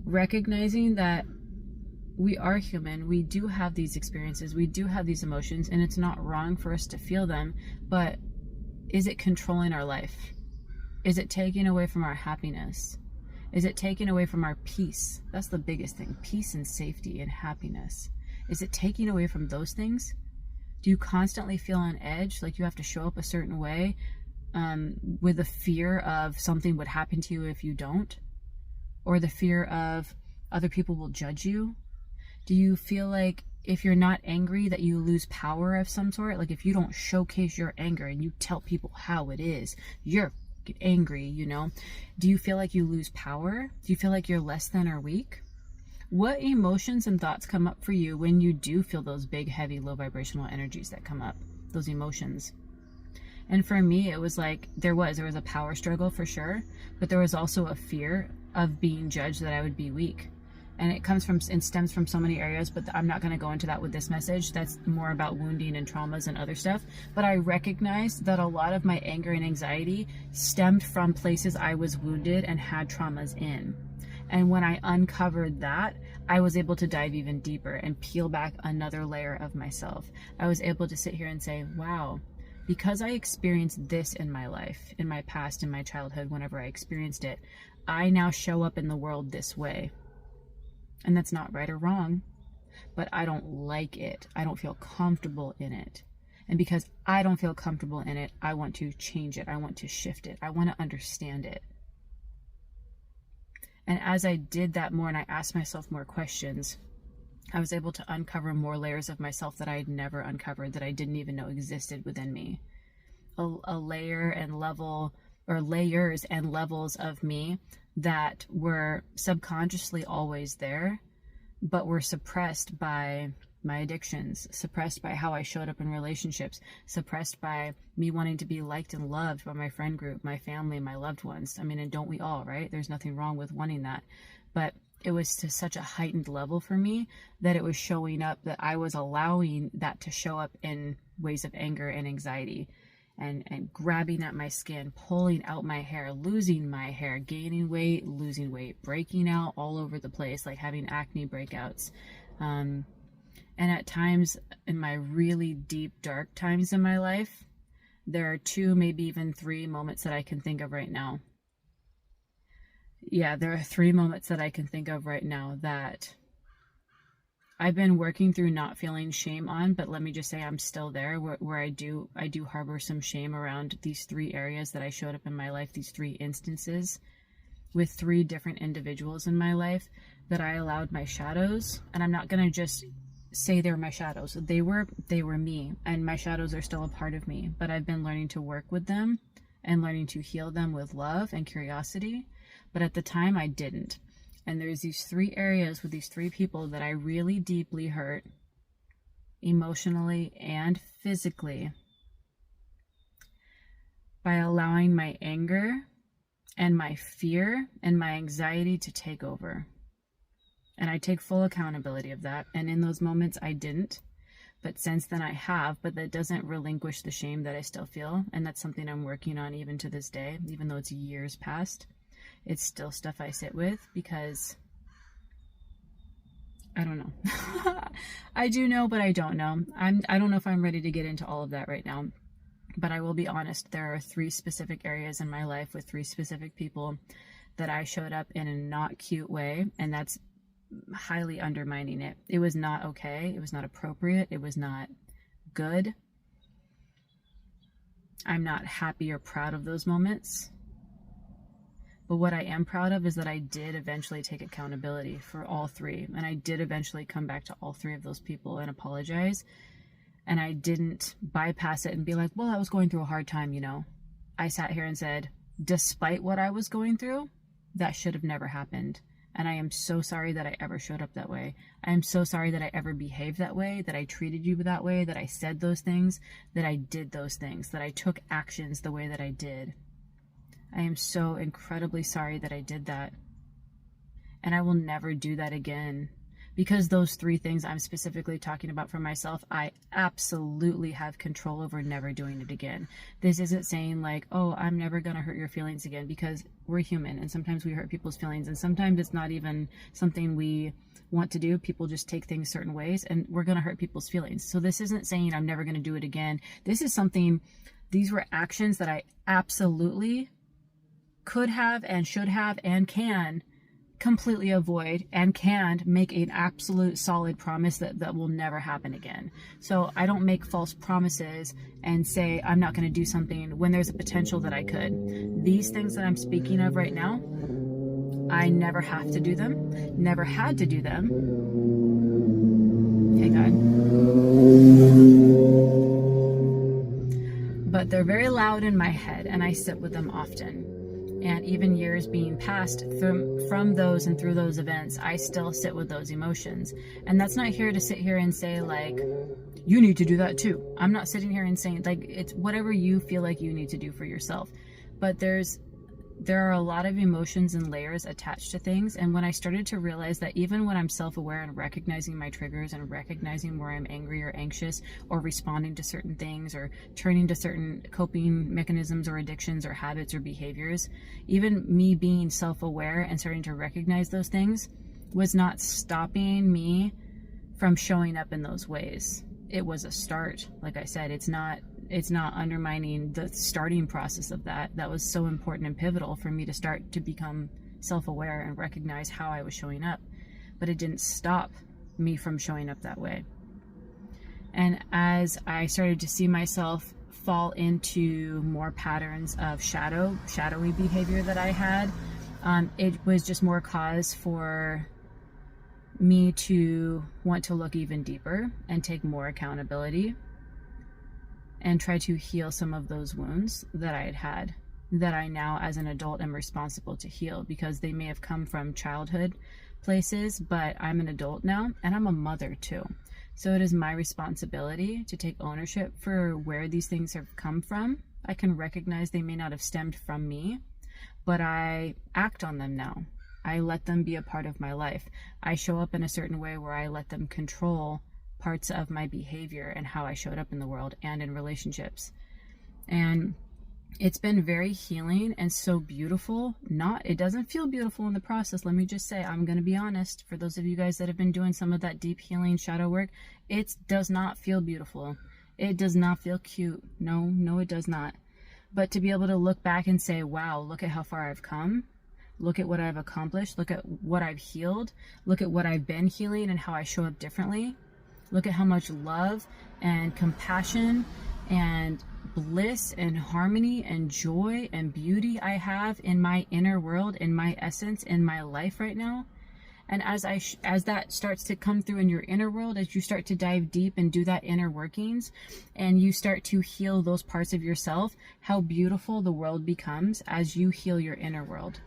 recognizing that we are human, we do have these experiences, we do have these emotions, and it's not wrong for us to feel them, but is it controlling our life? Is it taking away from our happiness? Is it taking away from our peace? That's the biggest thing, peace and safety and happiness. Is it taking away from those things? Do you constantly feel on edge, like you have to show up a certain way, with the fear of something would happen to you if you don't? Or the fear of other people will judge you? Do you feel like if you're not angry that you lose power of some sort? Like, if you don't showcase your anger and you tell people how it is, you're angry, Do you feel like you lose power? Do you feel like you're less than or weak? What emotions and thoughts come up for you when you do feel those big, heavy, low vibrational energies that come up, those emotions? And for me, it was like, there was a power struggle for sure, but there was also a fear of being judged, that I would be weak. And it stems from so many areas, but I'm not going to go into that with this message. That's more about wounding and traumas and other stuff. But I recognized that a lot of my anger and anxiety stemmed from places I was wounded and had traumas in. And when I uncovered that, I was able to dive even deeper and peel back another layer of myself. I was able to sit here and say, wow, because I experienced this in my life, in my past, in my childhood, whenever I experienced it, I now show up in the world this way. And that's not right or wrong, but I don't like it. I don't feel comfortable in it. And because I don't feel comfortable in it, I want to change it. I want to shift it. I want to understand it. And as I did that more and I asked myself more questions, I was able to uncover more layers of myself that I had never uncovered, that I didn't even know existed within me. A layer and level, or layers and levels of me that were subconsciously always there, but were suppressed by my addictions, suppressed by how I showed up in relationships, suppressed by me wanting to be liked and loved by my friend group, my family, my loved ones. I mean, and don't we all, right? There's nothing wrong with wanting that. But it was to such a heightened level for me that it was showing up, that I was allowing that to show up in ways of anger and anxiety, and grabbing at my skin, pulling out my hair, losing my hair, gaining weight, losing weight, breaking out all over the place, like having acne breakouts. And at times in my really deep, dark times in my life, there are 2, maybe even 3 moments that I can think of right now. Yeah, there are 3 moments that I can think of right now that I've been working through not feeling shame on, but let me just say I'm still there, where I do harbor some shame around these 3 areas that I showed up in my life, these 3 instances with 3 different individuals in my life that I allowed my shadows. And I'm not going to just say they were my shadows. They were me, and my shadows are still a part of me, but I've been learning to work with them and learning to heal them with love and curiosity. But at the time I didn't. And there's these 3 areas with these 3 people that I really deeply hurt emotionally and physically by allowing my anger and my fear and my anxiety to take over. And I take full accountability of that. And in those moments I didn't, but since then I have, but that doesn't relinquish the shame that I still feel. And that's something I'm working on even to this day, even though it's years past. It's still stuff I sit with because I don't know. I do know, but I don't know. I don't know if I'm ready to get into all of that right now, but I will be honest. There are 3 specific areas in my life with 3 specific people that I showed up in a not cute way. And that's highly undermining it. It was not okay. It was not appropriate. It was not good. I'm not happy or proud of those moments. But what I am proud of is that I did eventually take accountability for all 3. And I did eventually come back to all 3 of those people and apologize. And I didn't bypass it and be like, well, I was going through a hard time, you know. I sat here and said, despite what I was going through, that should have never happened. And I am so sorry that I ever showed up that way. I am so sorry that I ever behaved that way, that I treated you that way, that I said those things, that I did those things, that I took actions the way that I did. I am so incredibly sorry that I did that. And I will never do that again. Because those 3 things I'm specifically talking about for myself, I absolutely have control over never doing it again. This isn't saying like, oh, I'm never going to hurt your feelings again, because we're human and sometimes we hurt people's feelings, and sometimes it's not even something we want to do. People just take things certain ways and we're going to hurt people's feelings. So this isn't saying I'm never going to do it again. This is something, these were actions that I absolutely could have and should have and can completely avoid, and can make an absolute solid promise that will never happen again. So I don't make false promises and say I'm not going to do something when there's a potential that I could. These things that I'm speaking of right now, I never have to do them, never had to do them. Hey God. But they're very loud in my head and I sit with them often. And even years being passed from those and through those events, I still sit with those emotions. And that's not here to sit here and say like, you need to do that too. I'm not sitting here and saying like, it's whatever you feel like you need to do for yourself. But there are a lot of emotions and layers attached to things. And when I started to realize that even when I'm self-aware and recognizing my triggers and recognizing where I'm angry or anxious or responding to certain things or turning to certain coping mechanisms or addictions or habits or behaviors, even me being self-aware and starting to recognize those things, was not stopping me from showing up in those ways. It was a start. Like I said, it's not undermining the starting process of that. That was so important and pivotal for me to start to become self-aware and recognize how I was showing up. But it didn't stop me from showing up that way. And as I started to see myself fall into more patterns of shadowy behavior that I had, it was just more cause for me to want to look even deeper and take more accountability and try to heal some of those wounds that I had that I now as an adult am responsible to heal, because they may have come from childhood places, but I'm an adult now and I'm a mother too. So it is my responsibility to take ownership for where these things have come from. I can recognize they may not have stemmed from me, but I act on them now. I let them be a part of my life. I show up in a certain way where I let them control parts of my behavior and how I showed up in the world and in relationships. And it's been very healing and so beautiful. It doesn't feel beautiful in the process. Let me just say, I'm going to be honest. For those of you guys that have been doing some of that deep healing shadow work, it does not feel beautiful. It does not feel cute. No, it does not. But to be able to look back and say, wow, look at how far I've come. Look at what I've accomplished. Look at what I've healed. Look at what I've been healing and how I show up differently. Look at how much love and compassion and bliss and harmony and joy and beauty I have in my inner world, in my essence, in my life right now. And as that starts to come through in your inner world, as you start to dive deep and do that inner workings, and you start to heal those parts of yourself, how beautiful the world becomes as you heal your inner world.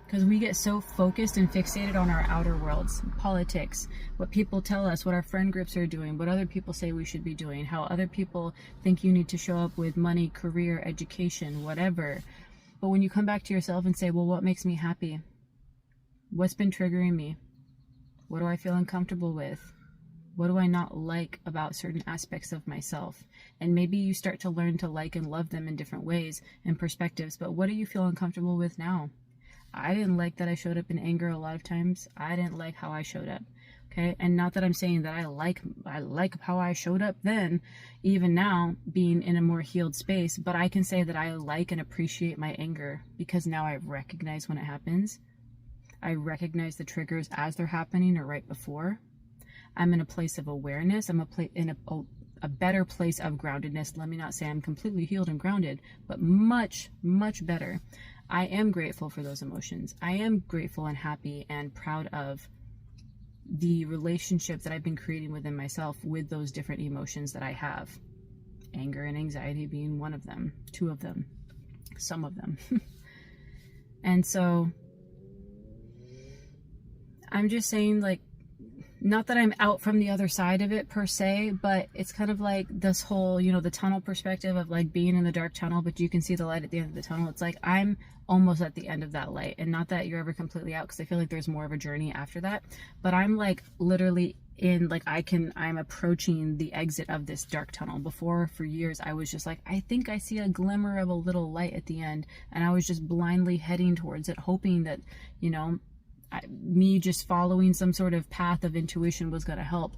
Because we get so focused and fixated on our outer worlds, politics, what people tell us, what our friend groups are doing, what other people say we should be doing, how other people think you need to show up with money, career, education, whatever. But when you come back to yourself and say, well, what makes me happy? What's been triggering me? What do I feel uncomfortable with? What do I not like about certain aspects of myself? And maybe you start to learn to like and love them in different ways and perspectives, but what do you feel uncomfortable with now? I didn't like that I showed up in anger a lot of times. I didn't like how I showed up. Okay. And not that I'm saying that I like how I showed up then, even now being in a more healed space, but I can say that I like and appreciate my anger because now I recognize when it happens. I recognize the triggers as they're happening or right before. I'm in a place of awareness. I'm in a better place of groundedness. Let me not say I'm completely healed and grounded, but much, much better. I am grateful for those emotions. I am grateful and happy and proud of the relationship that I've been creating within myself with those different emotions that I have. Anger and anxiety being one of them, two of them, some of them. And so I'm just saying, like, not that I'm out from the other side of it per se, but it's kind of like this whole, the tunnel perspective of like being in the dark tunnel, but you can see the light at the end of the tunnel. It's like I'm almost at the end of that light, and not that you're ever completely out, because I feel like there's more of a journey after that, but I'm like literally in, like, I'm approaching the exit of this dark tunnel. Before, for years, I was just like, I think I see a glimmer of a little light at the end, and I was just blindly heading towards it, hoping that, me just following some sort of path of intuition was going to help.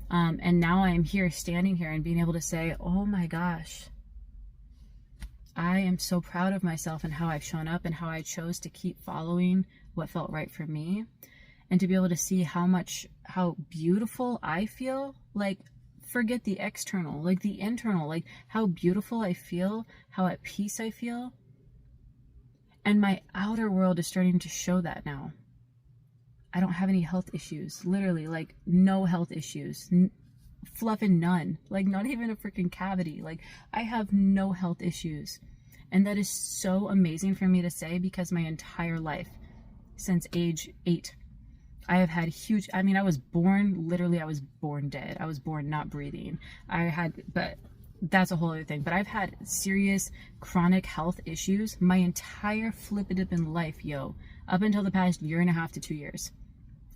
And now I'm here, standing here and being able to say, oh my gosh, I am so proud of myself and how I've shown up and how I chose to keep following what felt right for me. And to be able to see how beautiful I feel, like, forget the external, like the internal, like how beautiful I feel, how at peace I feel. And my outer world is starting to show that now. I don't have any health issues, literally, like no health issues, fluffing none, like not even a freaking cavity. Like, I have no health issues. And that is so amazing for me to say, because my entire life, since age 8, I have had I was born dead. I was born not breathing. But that's a whole other thing. But I've had serious chronic health issues my entire flippin' life, up until the past 1.5 to 2 years.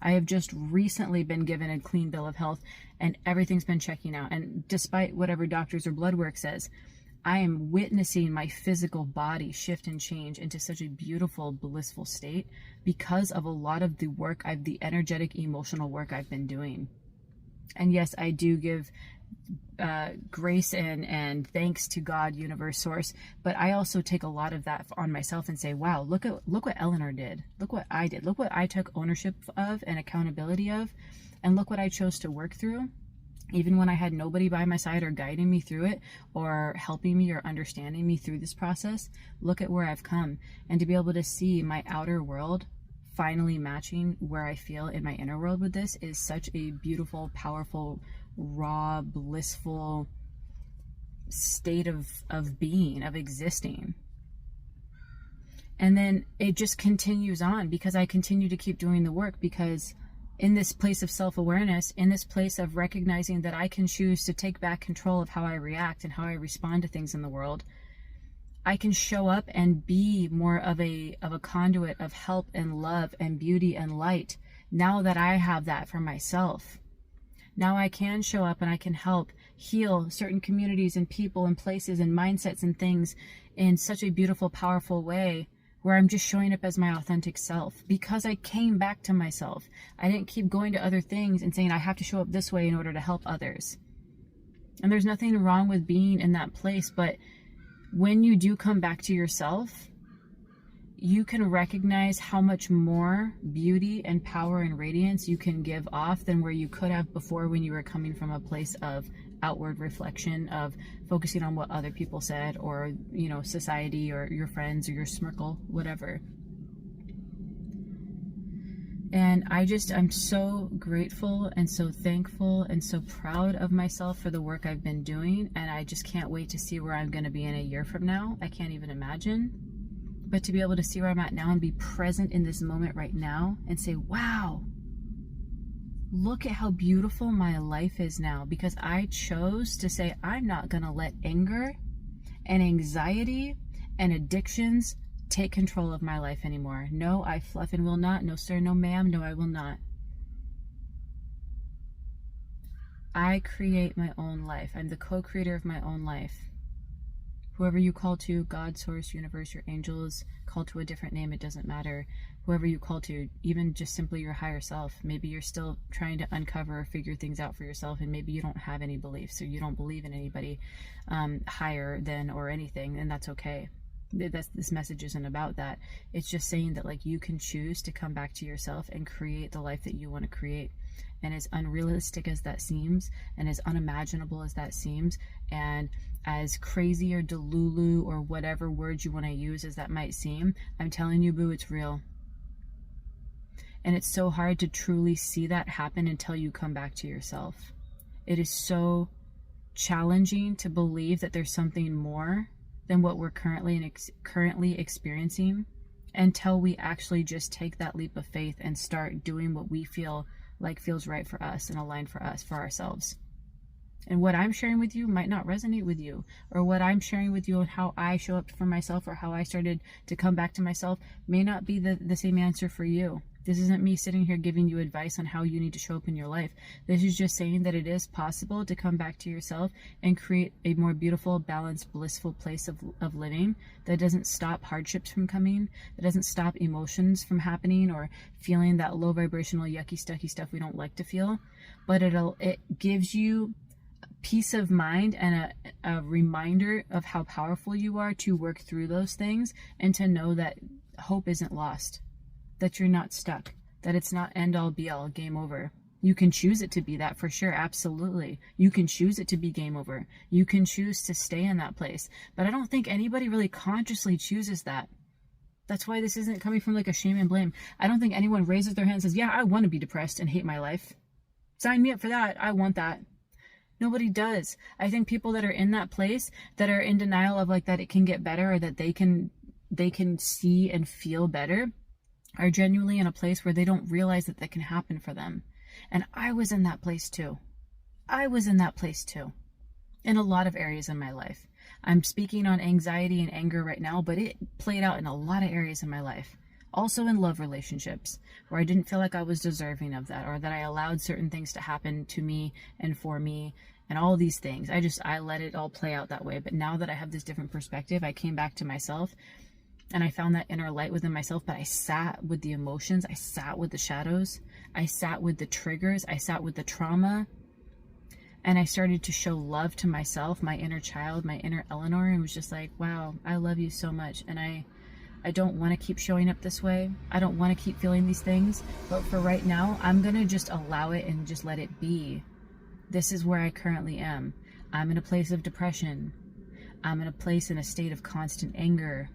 I have just recently been given a clean bill of health and everything's been checking out. And despite whatever doctors or blood work says, I am witnessing my physical body shift and change into such a beautiful, blissful state because of a lot of the work the energetic, emotional work I've been doing. And yes, I do give grace and thanks to God, universe, source, but I also take a lot of that on myself and say, wow, look what Eleanor did. Look what I did. Look what I took ownership of and accountability of, and look what I chose to work through. Even when I had nobody by my side or guiding me through it or helping me or understanding me through this process, look at where I've come. And to be able to see my outer world finally matching where I feel in my inner world with this is such a beautiful, powerful, raw, blissful state of being, of existing. And then it just continues on because I continue to keep doing the work, because in this place of self-awareness, in this place of recognizing that I can choose to take back control of how I react and how I respond to things in the world, I can show up and be more of a conduit of help and love and beauty and light now that I have that for myself. Now I can show up and I can help heal certain communities and people and places and mindsets and things in such a beautiful, powerful way, where I'm just showing up as my authentic self because I came back to myself. I didn't keep going to other things and saying I have to show up this way in order to help others. And there's nothing wrong with being in that place, but when you do come back to yourself, you can recognize how much more beauty and power and radiance you can give off than where you could have before, when you were coming from a place of outward reflection, of focusing on what other people said, or, you know, society or your friends or your smirkle, whatever. And I'm so grateful and so thankful and so proud of myself for the work I've been doing. And I just can't wait to see where I'm going to be in a year from now. I can't even imagine. But to be able to see where I'm at now and be present in this moment right now and say, wow, look at how beautiful my life is now, because I chose to say, I'm not going to let anger and anxiety and addictions take control of my life anymore. No, I fluff and will not. No, sir, no, ma'am. No, I will not. I create my own life. I'm the co-creator of my own life. Whoever you call to, God, source, universe, your angels, call to a different name, it doesn't matter. Whoever you call to, even just simply your higher self. Maybe you're still trying to uncover or figure things out for yourself, and maybe you don't have any beliefs, or you don't believe in anybody higher than or anything, and that's okay. This message isn't about that. It's just saying that, like, you can choose to come back to yourself and create the life that you want to create. And as unrealistic as that seems, and as unimaginable as that seems, and as crazy or delulu or whatever words you want to use as that might seem, I'm telling you, boo, it's real. And it's so hard to truly see that happen until you come back to yourself. It is so challenging to believe that there's something more than what we're currently experiencing, until we actually just take that leap of faith and start doing what we feel like feels right for us and aligned for us, for ourselves. And what I'm sharing with you might not resonate with you, or what I'm sharing with you and how I show up for myself, or how I started to come back to myself, may not be the same answer for you. This isn't me sitting here giving you advice on how you need to show up in your life. This is just saying that it is possible to come back to yourself and create a more beautiful, balanced, blissful place of living that doesn't stop hardships from coming, that doesn't stop emotions from happening, or feeling that low vibrational, yucky, stucky stuff we don't like to feel. But it gives you peace of mind and a reminder of how powerful you are to work through those things, and to know that hope isn't lost, that you're not stuck, that it's not end all be all, game over. You can choose it to be that, for sure, absolutely. You can choose it to be game over. You can choose to stay in that place. But I don't think anybody really consciously chooses that. That's why this isn't coming from like a shame and blame. I don't think anyone raises their hand and says, yeah, I want to be depressed and hate my life. Sign me up for that. I want that. Nobody does. I think people that are in that place, that are in denial of like that it can get better, or that they can see and feel better, are genuinely in a place where they don't realize that can happen for them. And I was in that place too. In a lot of areas in my life. I'm speaking on anxiety and anger right now, but it played out in a lot of areas in my life. Also in love relationships, where I didn't feel like I was deserving of that, or that I allowed certain things to happen to me and for me, and all these things. I let it all play out that way. But now that I have this different perspective, I came back to myself and I found that inner light within myself, but I sat with the emotions, I sat with the shadows, I sat with the triggers, I sat with the trauma, and I started to show love to myself, my inner child, my inner Eleanor, and was just like, wow, I love you so much. And I don't want to keep showing up this way. I don't want to keep feeling these things, but for right now, I'm going to just allow it and just let it be. This is where I currently am. I'm in a place of depression. I'm in a place in a state of constant anger.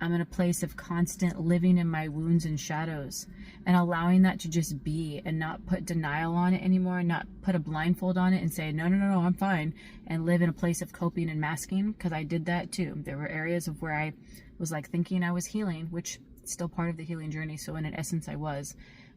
I'm in a place of constant living in my wounds and shadows, and allowing that to just be and not put denial on it anymore, not put a blindfold on it and say, no, I'm fine, and live in a place of coping and masking, because I did that too. There were areas of where I was like thinking I was healing, which is still part of the healing journey. So in an essence I was,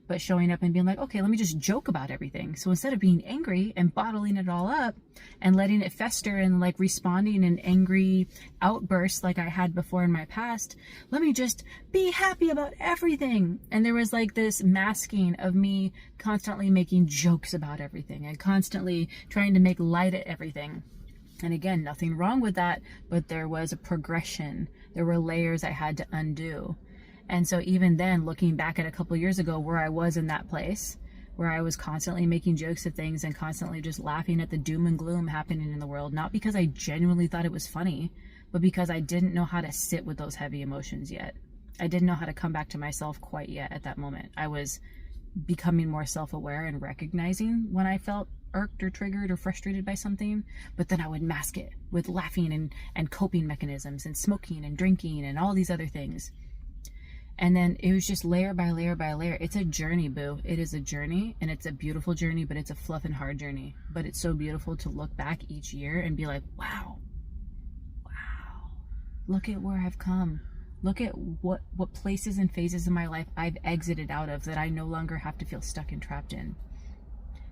but showing up and being like, okay, let me just joke about everything. So instead of being angry and bottling it all up and letting it fester and like responding in angry outbursts like I had before in my past, let me just be happy about everything. And there was like this masking of me constantly making jokes about everything and constantly trying to make light at everything. And again, nothing wrong with that, but there was a progression. There were layers I had to undo. And so even then, looking back at a couple years ago where I was in that place, where I was constantly making jokes of things and constantly just laughing at the doom and gloom happening in the world, not because I genuinely thought it was funny, but because I didn't know how to sit with those heavy emotions yet. I didn't know how to come back to myself quite yet at that moment. I was becoming more self-aware and recognizing when I felt irked or triggered or frustrated by something, but then I would mask it with laughing and coping mechanisms and smoking and drinking and all these other things. And then it was just layer by layer by layer. It's a journey, boo. It is a journey, and it's a beautiful journey, but it's a fluff and hard journey. But it's so beautiful to look back each year and be like, wow, look at where I've come. Look at what places and phases in my life I've exited out of that I no longer have to feel stuck and trapped in.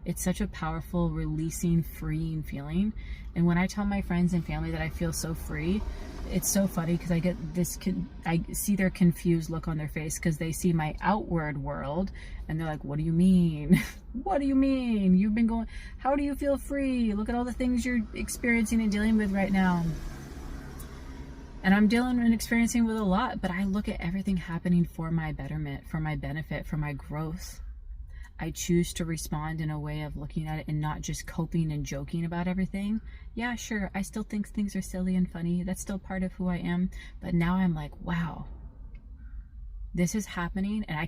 It's such a powerful, releasing, freeing feeling. And when I tell my friends and family that I feel so free, it's so funny because I get this, I see their confused look on their face because they see my outward world and they're like, what do you mean? What do you mean? You've been going, how do you feel free? Look at all the things you're experiencing and dealing with right now. And I'm dealing and experiencing with a lot, but I look at everything happening for my betterment, for my benefit, for my growth. I choose to respond in a way of looking at it and not just coping and joking about everything. Yeah, sure, I still think things are silly and funny. That's still part of who I am. But now I'm like, wow, this is happening, and I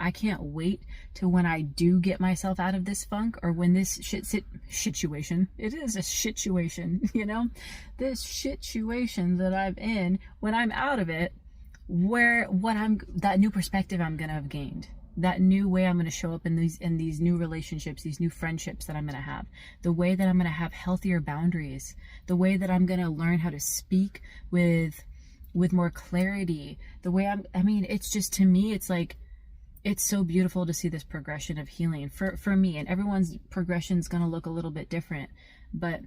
can't wait to when I do get myself out of this funk, or when this situation, it is a situation, you know, this situation that I'm in, when I'm out of it, that new perspective I'm gonna have gained. That new way I'm going to show up in these new relationships, these new friendships that I'm going to have, the way that I'm going to have healthier boundaries, the way that I'm going to learn how to speak with more clarity, the way it's just, to me, it's like, it's so beautiful to see this progression of healing for me, and everyone's progression is going to look a little bit different, but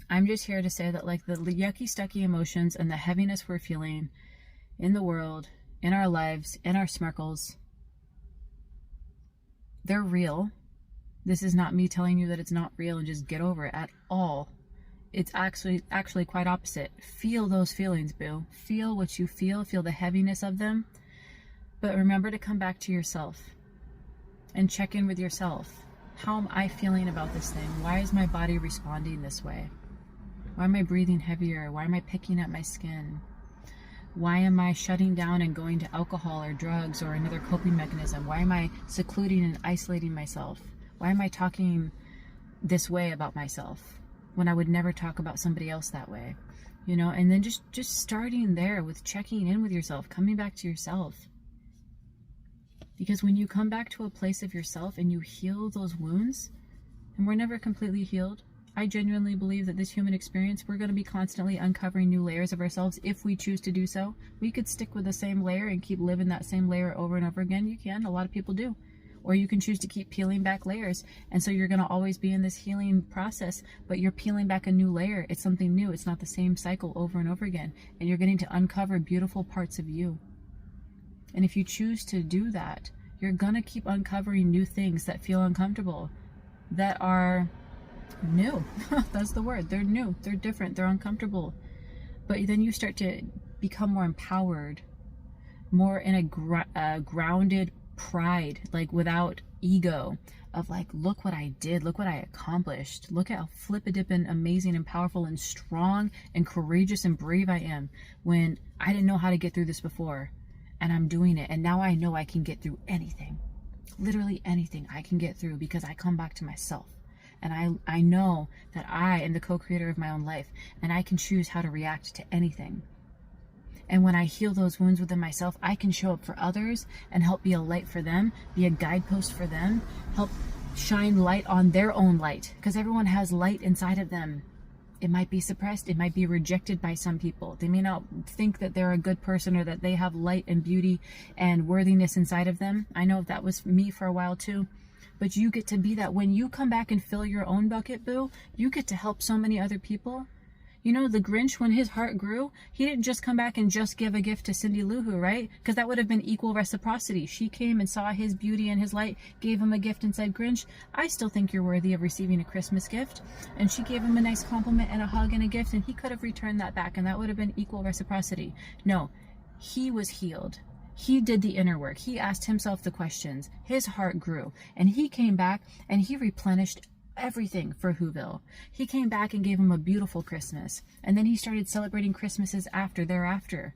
I'm just here to say that, like, the yucky, stucky emotions and the heaviness we're feeling in the world, in our lives, in our smirkles, they're real. This is not me telling you that it's not real and just get over it at all. It's actually quite opposite. Feel those feelings, boo. Feel what you feel the heaviness of them. But remember to come back to yourself and check in with yourself. How am I feeling about this thing? Why is my body responding this way? Why am I breathing heavier? Why am I picking at my skin? Why am I shutting down and going to alcohol or drugs or another coping mechanism? Why am I secluding and isolating myself? Why am I talking this way about myself when I would never talk about somebody else that way? You know, and then just starting there with checking in with yourself, coming back to yourself. Because when you come back to a place of yourself and you heal those wounds, and we're never completely healed, I genuinely believe that this human experience, we're going to be constantly uncovering new layers of ourselves if we choose to do so. We could stick with the same layer and keep living that same layer over and over again. You can. A lot of people do. Or you can choose to keep peeling back layers. And so you're going to always be in this healing process, but you're peeling back a new layer. It's something new. It's not the same cycle over and over again. And you're getting to uncover beautiful parts of you. And if you choose to do that, you're going to keep uncovering new things that feel uncomfortable, that are new. That's the word. They're new. They're different. They're uncomfortable. But then you start to become more empowered, more in a grounded pride, like without ego, of like, look what I did, look what I accomplished, look how flippadippin' amazing and powerful and strong and courageous and brave I am when I didn't know how to get through this before, and I'm doing it, and now I know I can get through anything, literally anything I can get through, because I come back to myself. And I know that I am the co-creator of my own life, and I can choose how to react to anything. And when I heal those wounds within myself, I can show up for others and help be a light for them, be a guidepost for them, help shine light on their own light, because everyone has light inside of them. It might be suppressed, it might be rejected by some people. They may not think that they're a good person or that they have light and beauty and worthiness inside of them. I know that was me for a while too. But you get to be that. When you come back and fill your own bucket, boo, you get to help so many other people. You know, the Grinch, when his heart grew, he didn't just come back and just give a gift to Cindy Lou Who, right? Because that would have been equal reciprocity. She came and saw his beauty and his light, gave him a gift and said, Grinch, I still think you're worthy of receiving a Christmas gift. And she gave him a nice compliment and a hug and a gift, and he could have returned that back, and that would have been equal reciprocity. No, he was healed. He did the inner work. He asked himself the questions. His heart grew, and he came back and he replenished everything for Whoville. He came back and gave him a beautiful Christmas, and then he started celebrating Christmases thereafter.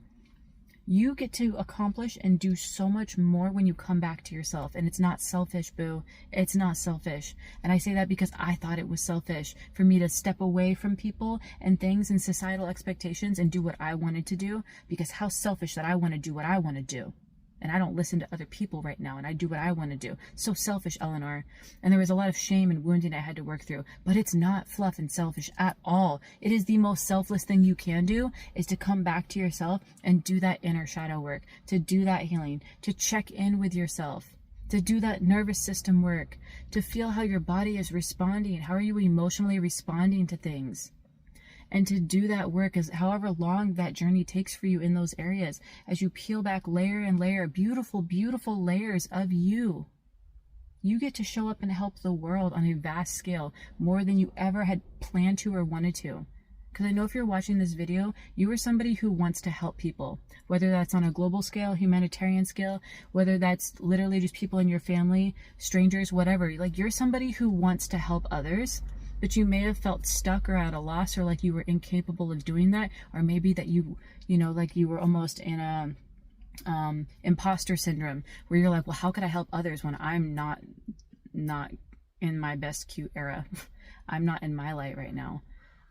You get to accomplish and do so much more when you come back to yourself, and it's not selfish, boo. It's not selfish. And I say that because I thought it was selfish for me to step away from people and things and societal expectations and do what I wanted to do, because how selfish that I want to do what I want to do. And I don't listen to other people right now, and I do what I want to do. So selfish, Eleanor. And there was a lot of shame and wounding I had to work through. But it's not fluff and selfish at all. It is the most selfless thing you can do, is to come back to yourself and do that inner shadow work, to do that healing, to check in with yourself, to do that nervous system work, to feel how your body is responding. How are you emotionally responding to things? And to do that work, is however long that journey takes for you in those areas, as you peel back layer and layer, beautiful, beautiful layers of you. You get to show up and help the world on a vast scale, more than you ever had planned to or wanted to. Because I know if you're watching this video, you are somebody who wants to help people, whether that's on a global scale, humanitarian scale, whether that's literally just people in your family, strangers, whatever. Like, you're somebody who wants to help others. But you may have felt stuck or at a loss, or like you were incapable of doing that, or maybe that you know, like you were almost in a imposter syndrome, where you're like, well, how could I help others when I'm not in my best cute era? I'm not in my light right now.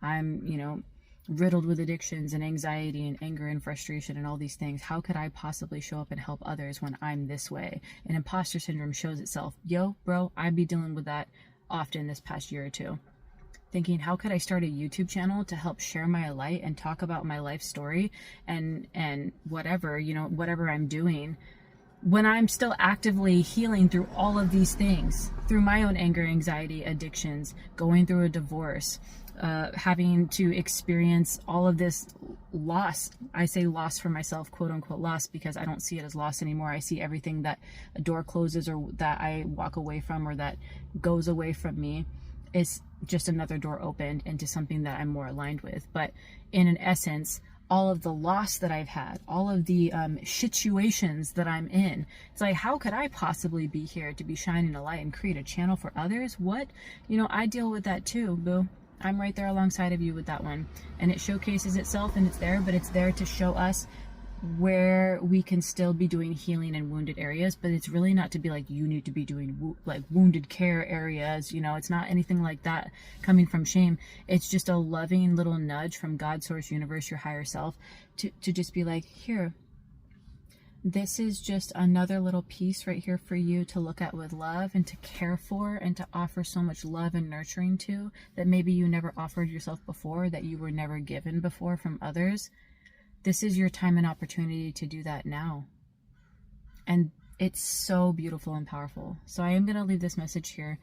I'm, you know, riddled with addictions and anxiety and anger and frustration and all these things. How could I possibly show up and help others when I'm this way? And imposter syndrome shows itself. Yo, bro, I'd be dealing with that often this past year or two. Thinking, how could I start a YouTube channel to help share my light and talk about my life story and whatever, you know, whatever I'm doing, when I'm still actively healing through all of these things, through my own anger, anxiety, addictions, going through a divorce, having to experience all of this loss. I say loss for myself, quote unquote loss, because I don't see it as loss anymore. I see everything that a door closes or that I walk away from or that goes away from me is just another door opened into something that I'm more aligned with. But in an essence, all of the loss that I've had, all of the situations that I'm in, it's like, how could I possibly be here to be shining a light and create a channel for others? What? You know, I deal with that too, boo. I'm right there alongside of you with that one. And it showcases itself, and it's there, but it's there to show us where we can still be doing healing in wounded areas. But it's really not to be like, you need to be doing like wounded care areas, you know. It's not anything like that coming from shame. It's just a loving little nudge from God, source, universe, your higher self, to just be like, here, this is just another little piece right here for you to look at with love and to care for and to offer so much love and nurturing to, that maybe you never offered yourself before, that you were never given before from others. This is your time and opportunity to do that now. And it's so beautiful and powerful. So I am going to leave this message here.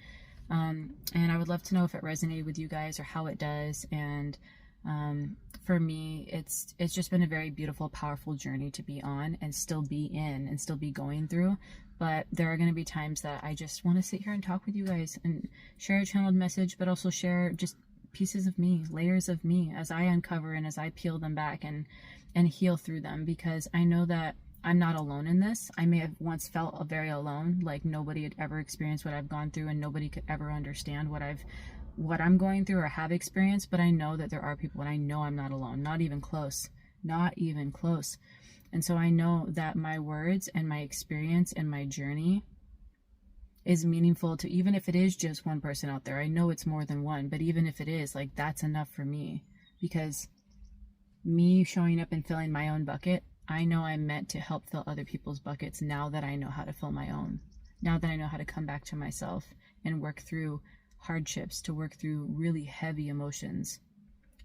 And I would love to know if it resonated with you guys or how it does. And for me, it's just been a very beautiful, powerful journey to be on and still be in and still be going through. But there are going to be times that I just want to sit here and talk with you guys and share a channeled message, but also share just pieces of me, layers of me, as I uncover and as I peel them back and heal through them, because I know that I'm not alone in this. I may have once felt very alone, like nobody had ever experienced what I've gone through and nobody could ever understand what I'm going through or have experienced, but I know that there are people, and I know I'm not alone, not even close, not even close. And so I know that my words and my experience and my journey is meaningful to, even if it is just one person out there. I know it's more than one, but even if it is, like, that's enough for me, because me showing up and filling my own bucket, I know I'm meant to help fill other people's buckets now that I know how to fill my own. Now that I know how to come back to myself and work through hardships, to work through really heavy emotions,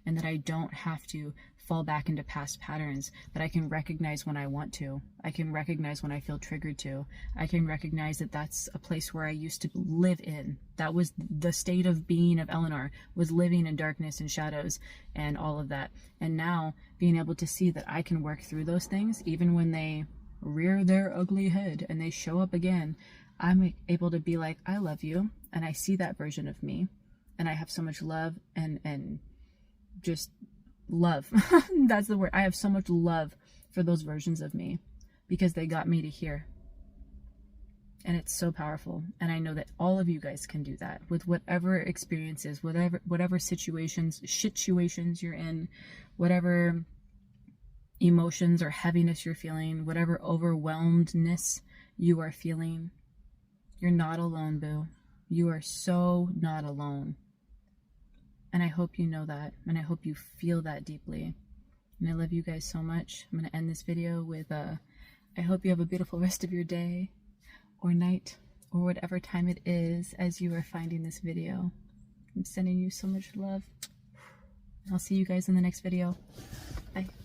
and that I don't have to fall back into past patterns, that I can recognize when I want to. I can recognize when I feel triggered to. I can recognize that that's a place where I used to live in. That was the state of being of Eleanor, was living in darkness and shadows and all of that. And now being able to see that I can work through those things, even when they rear their ugly head and they show up again, I'm able to be like, I love you, and I see that version of me, and I have so much love and just love. That's the word. I have so much love for those versions of me, because they got me to here. And it's so powerful. And I know that all of you guys can do that with whatever experiences, whatever situations you're in, whatever emotions or heaviness you're feeling, whatever overwhelmedness you are feeling. You're not alone, boo. You are so not alone. And I hope you know that, and I hope you feel that deeply. And I love you guys so much. I'm going to end this video with I hope you have a beautiful rest of your day or night or whatever time it is as you are finding this video. I'm sending you so much love. I'll see you guys in the next video. Bye.